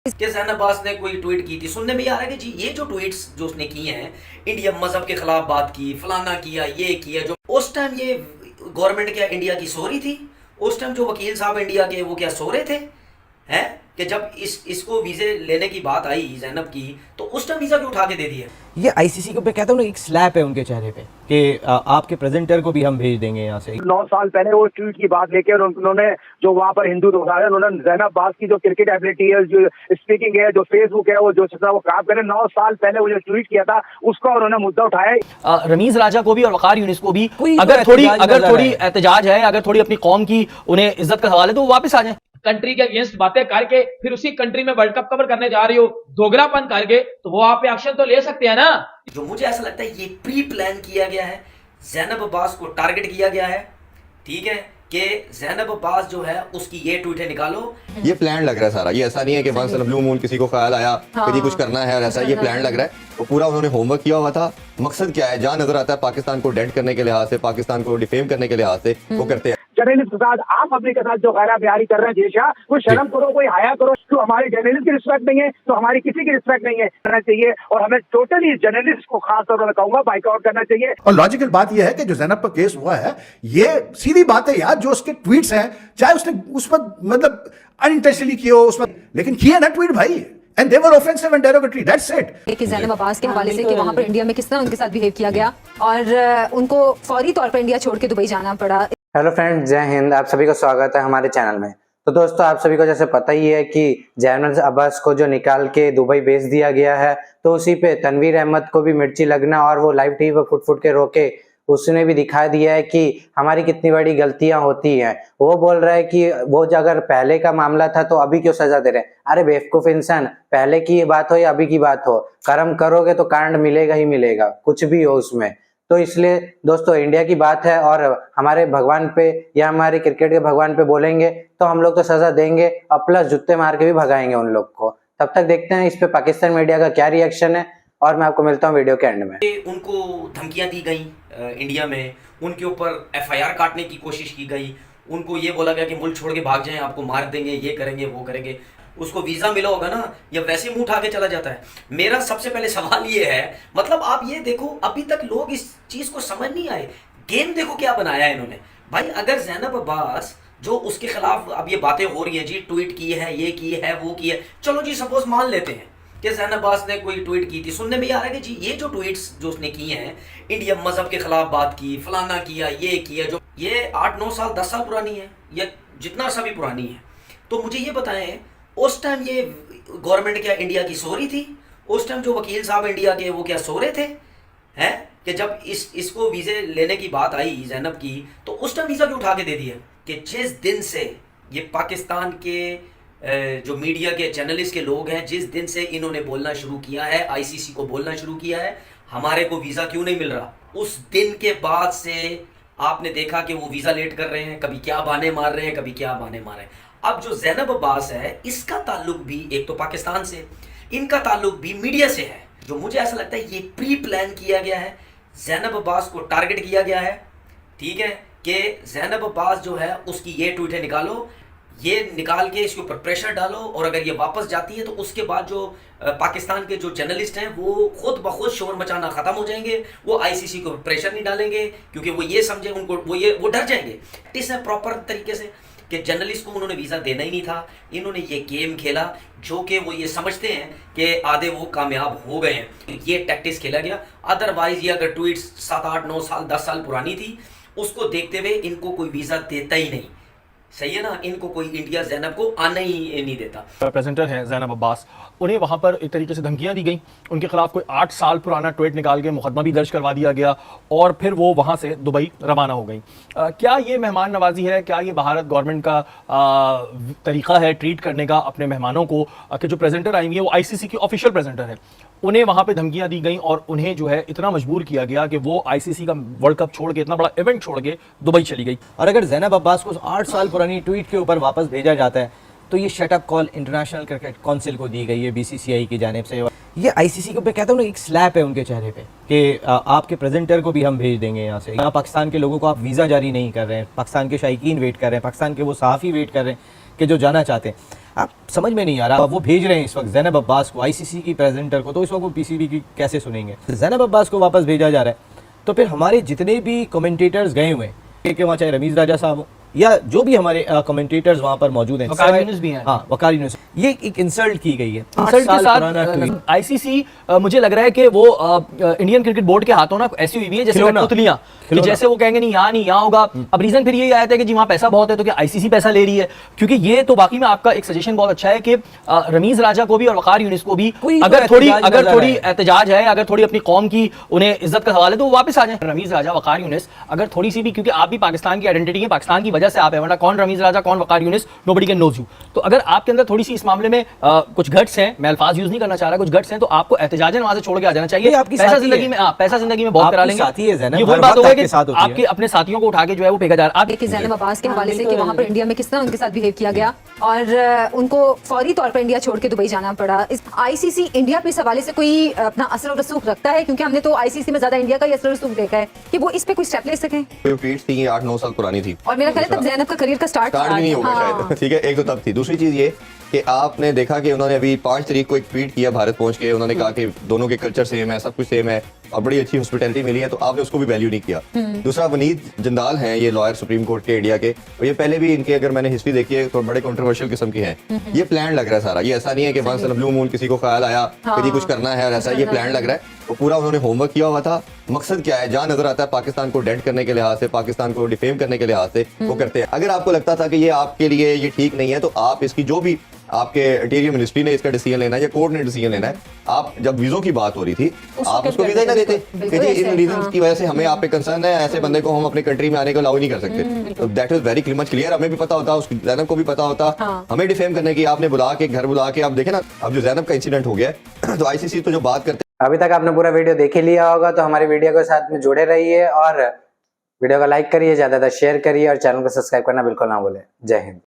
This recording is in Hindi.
कि ज़ैन अब्बास ने कोई ट्वीट की थी, सुनने में ये आ रहा है कि जी ये जो ट्वीट्स जो उसने किए हैं, इंडिया मजहब के खिलाफ बात की, फलाना किया, ये किया, जो उस टाइम ये गवर्नमेंट क्या इंडिया की सो रही थी? उस टाइम जो वकील साहब इंडिया के वो क्या सो रहे थे? हैं कि जब इसको वीजे लेने की बात आई ज़ैनब की, तो उस टाइम वीजा क्यों उठा के दे दिया? ये आईसीसी को मैं कहता हूँ ना, एक स्लैप है उनके चेहरे पे कि आपके प्रेजेंटर को भी हम भेज देंगे यहाँ से। 9 साल पहले वो ट्वीट की बात लेके और उन्होंने जो वहाँ पर हिंदू उठाया, उन्होंने ज़ैन अब्बास की जो क्रिकेट एबिलिटी है, जो स्पीकिंग है, जो फेसबुक है, वो जो वो काम करे, 9 साल पहले वो जो ट्वीट किया था उसका उन्होंने मुद्दा उठाया। रमीज राजा को भी और वकार यूनिस को भी कोई अगर तो थोड़ी एहतजाज नजर आए। एहतजाज है, अगर थोड़ी अपनी कौम की उन्हें इज्जत का सवाल है, तो वो वापस आ जाए। कंट्री के अगेंस्ट बातें करके फिर उसी कंट्री में वर्ल्ड कप कवर करने जा रही हो दोगलापन करके, तो वो आप पे एक्शन तो ले सकते हैं ना। जो मुझे ऐसा लगता है ये प्री प्लान किया गया है, ज़ैनब अब्बास को टारगेट किया गया है, ठीक है, कि ज़ैनब अब्बास जो है उसकी ये ट्वीटें निकालो। ये प्लान लग रहा है सारा, ये ऐसा नहीं है कि बस ब्लू मून किसी को ख्याल आया कि कुछ करना है और ऐसा, ये प्लान लग रहा है। तो पूरा उन्होंने होमवर्क किया हुआ था। मकसद क्या है, जहाँ नजर आता है पाकिस्तान को डेंट करने के लिहाज से, पाकिस्तान को डिफेम करने के लिहाज से वो करते हैं। जर्नलिस्ट के साथ आप पब्लिक के साथ जो गैर बिहारी कर रहे हैं जेशा, कोई शर्म करो, कोई हया करो। तो हमारे जर्नलिस्ट की रिस्पेक्ट नहीं है, तो हमारी किसी की रिस्पेक्ट नहीं है, करना चाहिए। और हमें टोटली जर्नलिस्ट को खास तौर पर कहूंगा बाइकआउट करना चाहिए। और लॉजिकल बात यह है कि जो ज़ैनब पर केस हुआ है, ये सीधी बात है यार, जो उसके ट्वीट्स हैं, चाहे उसने उस पर मतलब अनइंटेंशनली किए हो, उस पर, लेकिन किए ना ट्वीट भाई, and they were offensive and derogatory, that's it. कि ज़ैनब अब्बास के हवाले से कि वहाँ पर इंडिया में किस तरह उनके साथ बिहेव किया गया और उनको फौरी तौर पर इंडिया छोड़ के दुबई जाना पड़ा। हेलो फ्रेंड्स, जय हिंद। आप सभी का स्वागत है हमारे चैनल में। तो दोस्तों, आप सभी को जैसे पता ही है कि ज़ैनब अब्बास को जो निकाल के दुबई भेज दिया गया है, तो उसी पे तनवीर अहमद को भी मिर्ची लगना और वो लाइव टीवी पर फुट के रोके, उसने भी दिखा दिया है कि हमारी कितनी बड़ी गलतियां होती हैं। वो बोल रहा है कि वो अगर पहले का मामला था तो अभी क्यों सजा दे रहे हैं। अरे बेवकूफ इंसान, पहले की बात हो या अभी की बात हो, कर्म करोगे तो कांड मिलेगा ही मिलेगा, कुछ भी हो उसमें। तो इसलिए दोस्तों, इंडिया की बात है और हमारे भगवान पे या हमारे क्रिकेट के भगवान पे बोलेंगे तो हम लोग तो सजा देंगे और प्लस जूते मार के भी भगाएंगे उन लोग को। तब तक देखते हैं इस पे पाकिस्तान मीडिया का क्या रिएक्शन है, और मैं आपको मिलता हूँ वीडियो के एंड में। उनको धमकियां दी गई इंडिया में, उनके ऊपर एफआईआर काटने की कोशिश की गई, उनको ये बोला गया कि मुल्क छोड़ के भाग जाएं, आपको मार देंगे, ये करेंगे, वो करेंगे। उसको वीज़ा मिला होगा ना, या वैसे मुंह उठा के चला जाता है। मेरा सबसे पहले सवाल ये है, मतलब आप ये देखो, अभी तक लोग इस चीज़ को समझ नहीं आए। गेम देखो क्या बनाया है इन्होंने भाई। अगर ज़ैनब अब्बास जो उसके खिलाफ अब ये बातें हो रही हैं जी, ट्वीट की है, ये की है, वो की है, चलो जी सपोज मान लेते हैं कि ज़ैनब अब्बास ने कोई ट्वीट की थी, सुनने में ये आ रहा है कि जी ये जो ट्वीट्स जो उसने किए हैं, इंडिया मजहब के खिलाफ बात की, फलाना किया, ये किया, जो ये 8-9 साल 10 साल पुरानी है, या जितना सा भी पुरानी है। तो मुझे ये बताएं, उस टाइम ये गवर्नमेंट क्या इंडिया की सो रही थी? उस टाइम जो वकील साहब इंडिया के वो क्या सो रहे थे? हैं कि जब इसको वीज़े लेने की बात आई ज़ैनब की, तो उस टाइम वीज़ा क्यों उठा के दे दिया? कि जिस दिन से ये पाकिस्तान के जो मीडिया के जर्नलिस्ट के लोग हैं, जिस दिन से इन्होंने बोलना शुरू किया है, आईसीसी को बोलना शुरू किया है, हमारे को वीज़ा क्यों नहीं मिल रहा, उस दिन के बाद से आपने देखा कि वो वीज़ा लेट कर रहे हैं, कभी क्या बहाने मार रहे हैं, कभी क्या बहाने मार रहे हैं। अब जो ज़ैनब अब्बास है, इसका ताल्लुक भी एक तो पाकिस्तान से, इनका ताल्लुक भी मीडिया से है। जो मुझे ऐसा लगता है ये प्री प्लान किया गया है, ज़ैनब अब्बास को टारगेट किया गया है, ठीक है, कि ज़ैनब अब्बास जो है उसकी ये ट्वीटें निकालो, ये निकाल के इसके ऊपर प्रेशर डालो, और अगर ये वापस जाती है तो उसके बाद जो पाकिस्तान के जो जर्नलिस्ट हैं वो खुद ब खुद शोर मचाना ख़त्म हो जाएंगे। वो आईसीसी को प्रेशर नहीं डालेंगे, क्योंकि वो ये समझे, उनको वो डर जाएंगे। इस प्रॉपर तरीके से कि जर्नलिस्ट को उन्होंने वीज़ा देना ही नहीं था, इन्होंने ये गेम खेला, जो कि वो ये समझते हैं कि आधे वो कामयाब हो गए हैं। ये टैक्टिक्स खेला गया। अदरवाइज ये अगर ट्वीट्स 7-8-9 साल 10 साल पुरानी थी, उसको देखते हुए इनको कोई वीज़ा देता ही नहीं। सही है ना, इनको कोई इंडिया ज़ैनब को आना ही नहीं देता। प्रेजेंटर हैं ज़ैनब अब्बास, उन्हें वहाँ पर एक तरीके से धमकियाँ दी गई, उनके खिलाफ कोई 8 साल पुराना ट्वीट निकाल के मुकदमा भी दर्ज करवा दिया गया, और फिर वो वहाँ से दुबई रवाना हो गई। क्या ये मेहमान नवाजी है? क्या ये भारत गवर्नमेंट का तरीका है ट्रीट करने का अपने मेहमानों को, कि जो प्रेजेंटर आएंगे वो आईसीसी की ऑफिशियल प्रेजेंटर है, उन्हें वहाँ पे धमकियाँ दी गई और उन्हें जो है इतना मजबूर किया गया कि वो आईसीसी का वर्ल्ड कप छोड़ के, इतना बड़ा इवेंट छोड़ के दुबई चली गई। और अगर ज़ैनब अब्बास को 8 साल पुरानी ट्वीट के ऊपर वापस भेजा जाता है, तो ये shut up call international cricket council को दी गई है बीसीसीआई की जानिब से। ये आईसीसी को मैं कहता हूँ ना, एक स्लैप है उनके चेहरे पे कि आपके प्रेजेंटर को भी हम भेज देंगे यहाँ से। यहाँ पाकिस्तान के लोगों को आप वीज़ा जारी नहीं कर रहे हैं, पाकिस्तान के शायकीन वेट कर रहे हैं, पाकिस्तान के वो सहाफ़ी वेट कर रहे हैं कि जो जाना चाहते हैं। आप समझ में नहीं आ रहा, वो भेज रहे हैं इस वक्त जैनब अब्बास को, आईसीसी की प्रेजेंटर को, तो इस वक्त वो पीसीबी की कैसे सुनेंगे? जैनब अब्बास को वापस भेजा जा रहा है, तो फिर हमारे जितने भी कमेंटेटर्स गए हुए हैं कि वहाँ चाहे रमीज राजा साहब हो या जो भी हमारे कमेंटेटर्स वहाँ पर मौजूद हैं, वकार यूनुस भी हैं। हाँ, वकार यूनुस, ये एक इंसल्ट की गई है। इंसल्ट के साथ आईसीसी मुझे लग रहा है कि वो इंडियन क्रिकेट बोर्ड के हाथों ना ऐसी हुई है जैसे कठपुतलियां, कि जैसे वो कहेंगे नहीं यहाँ होगा। अब रीजन फिर यही आया था कि जी वहाँ पैसा बहुत है, तो क्या आईसीसी पैसा ले रही है? क्योंकि ये तो बाकी में आपका एक सजेशन बहुत अच्छा है कि रमीज राजा को भी और वकार यूनुस को भी अगर थोड़ी एहतजाज है, अगर थोड़ी अपनी कौम की उन्हें इज्जत का सवाल है, तो वो वापस आ जाए। रमीज राजा, वकार यूनुस अगर थोड़ी सी भी, क्योंकि आप भी पाकिस्तान की आइडेंटिटी है, पाकिस्तान की वजह से आप है, वरना कौन रमीज राजा कौन Waqar Younis, nobody can knows you. तो अगर आपके अंदर थोड़ी सी इस मामले में कुछ गट्स हैं, मैं अल्फाज यूज नहीं करना चाह रहा, कुछ गट्स हैं, तो आपको एहतजाजन वहां से छोड़ के आ जाना चाहिए। पैसा जिंदगी में बहुत करा लेंगे, ये वही बात होगा कि आपके अपने साथियों को उठा के जो है वो फेंका जा रहा है। देखिए जैनब अब्बास के हवाले से कि वहाँ पर इंडिया में किस तरह उनके साथ बिहेव किया गया और उनको फौरी तौर पर इंडिया छोड़ के दुबई जाना पड़ा। इस आईसीसी इंडिया पे इस हवाले से कोई अपना असर और रसूख रखता है? क्योंकि हमने तो आईसीसी में ज्यादा इंडिया का ही असर रसूख देखा है कि वो इस पे कोई स्टेप ले सकें। ट्वीट थी 8-9 साल पुरानी थी, और मेरा ख्याल है तब जैनब का करियर का स्टार्ट भी नहीं होगा शायद। ठीक है, एक तो तब थी। दूसरी चीज ये कि आपने देखा कि उन्होंने अभी 5 तारीख को एक ट्वीट किया भारत पहुंच के, उन्होंने कहा कि दोनों के कल्चर सेम है, सब कुछ सेम है और बड़ी अच्छी हॉस्पिटैलिटी मिली है, तो आपने उसको भी वैल्यू नहीं किया। दूसरा, वनीद जिंदाल हैं, ये लॉयर सुप्रीम कोर्ट के इंडिया के, और ये पहले भी इनके अगर मैंने हिस्ट्री देखी है तो बड़े कंट्रोवर्शियल किस्म के हैं। ये प्लान लग रहा है सारा, ये ऐसा नहीं है कि बस ब्लू मून किसी को ख्याल आया कि जी कुछ करना है और ऐसा, ये प्लान लग रहा है। वो पूरा उन्होंने होमवर्क किया हुआ था। मकसद क्या है, जहाँ नजर आता है पाकिस्तान को डेंट करने के लिहाज से, पाकिस्तान को डिफेम करने के लिहाज से वो करते हैं। अगर आपको लगता था कि ये आपके लिए ये ठीक नहीं है, तो आप इसकी जो भी आपके इंटीरियर मिनिस्ट्री ने इसका डिसीजन लेना है या कोर्ट ने डिसीजन लेना है, आप जब वीजों की बात हो रही थी आप उसको वीजा ही ना देते कि जी इन रीजंस की वजह से हमें आप पे कंसर्न है, ऐसे बंदे को हम अपने कंट्री में आने को अलाउ नहीं कर सकते। तो that is very much clear, हमें भी पता होता, उसकी जैनब को भी पता होता। हमें डिफेम करने की आपने बुला के घर बुला के, आप देखे ना अब जो जैनब का इंसिडेंट हो गया तो आईसीसी तो जो बात करते अभी तक आपने पूरा वीडियो देख ही लिया होगा, तो हमारी वीडियो के साथ में जुड़े रहिए और वीडियो को लाइक करिए, ज्यादातर शेयर करिए और चैनल को सब्सक्राइब करना बिल्कुल ना भूलें। जय हिंद।